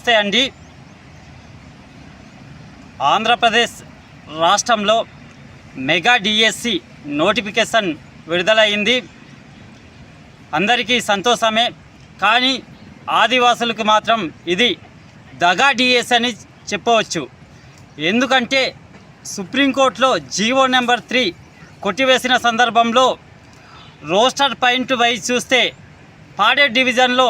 నమస్తే అండి. ఆంధ్రప్రదేశ్ రాష్ట్రంలో మెగా డిఎస్సి నోటిఫికేషన్ విడుదలైంది. అందరికీ సంతోషమే, కానీ ఆదివాసులకు మాత్రం ఇది దగా డిఎస్సి అని చెప్పవచ్చు. ఎందుకంటే సుప్రీంకోర్టులో జీవో నెంబర్ 3 కొట్టివేసిన సందర్భంలో రోస్టర్ పాయింట్ వైజ్ చూస్తే పాడేరు డివిజన్లో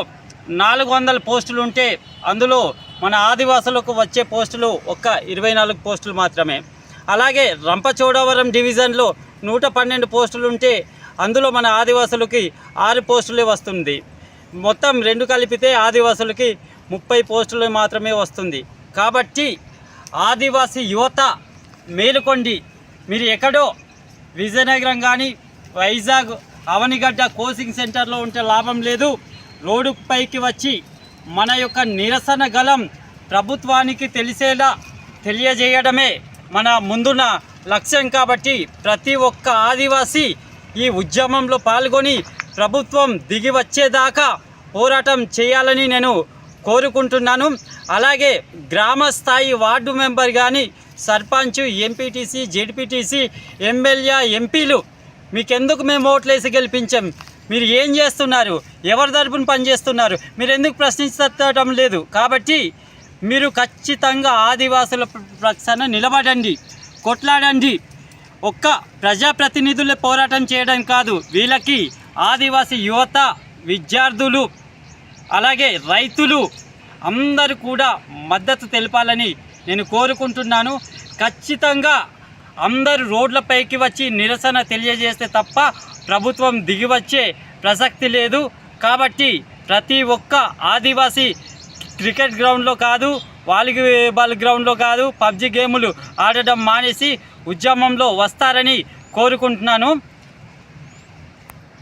400 పోస్టులు ఉంటే అందులో మన ఆదివాసులకు వచ్చే పోస్టులు ఒక్క 24 పోస్టులు మాత్రమే. అలాగే రంపచోడవరం డివిజన్లో 112 పోస్టులు ఉంటే అందులో మన ఆదివాసులకి 6 పోస్టులే వస్తుంది. మొత్తం 2 కలిపితే ఆదివాసులకి 30 పోస్టులు మాత్రమే వస్తుంది. కాబట్టి ఆదివాసీ యువత మేలుకొండి. మీరు ఎక్కడో విజయనగరం కానీ వైజాగ్ అవనిగడ్డ కోచింగ్ సెంటర్లో ఉంటే లాభం లేదు. రోడ్డు పైకి వచ్చి మన యొక్క నిరసన గలం ప్రభుత్వానికి తెలిసేలా తెలియజేయడమే మన ముందున్న లక్ష్యం. కాబట్టి ప్రతి ఒక్క ఆదివాసీ ఈ ఉద్యమంలో పాల్గొని ప్రభుత్వం దిగి వచ్చేదాకా పోరాటం చేయాలని నేను కోరుకుంటున్నాను. అలాగే గ్రామ స్థాయి వార్డు మెంబర్ కానీ సర్పంచ్, ఎంపీటీసీ, జెడ్పీటీసీ, ఎమ్మెల్యే, ఎంపీలు మీకెందుకు మేము ఓట్లేసి గెలిపించాం? మీరు ఏం చేస్తున్నారు? ఎవరి తరపున పనిచేస్తున్నారు? మీరు ఎందుకు ప్రశ్నించడం లేదు? కాబట్టి మీరు ఖచ్చితంగా ఆదివాసుల పక్షాన నిలబడండి, కొట్లాడండి. ఒక్క ప్రజాప్రతినిధులే పోరాటం చేయడం కాదు, వీళ్ళకి ఆదివాసీ యువత, విద్యార్థులు, అలాగే రైతులు అందరూ కూడా మద్దతు తెలపాలని నేను కోరుకుంటున్నాను. ఖచ్చితంగా అందరూ రోడ్లపైకి వచ్చి నిరసన తెలియజేస్తే తప్ప ప్రభుత్వం దిగివచ్చే ప్రసక్తి లేదు. కాబట్టి ప్రతి ఒక్క ఆదివాసీ క్రికెట్ గ్రౌండ్లో కాదు, వాలీబాల్ గ్రౌండ్లో కాదు, పబ్జి గేములు ఆడడం మానేసి ఉద్యమంలో వస్తారని కోరుకుంటున్నాను.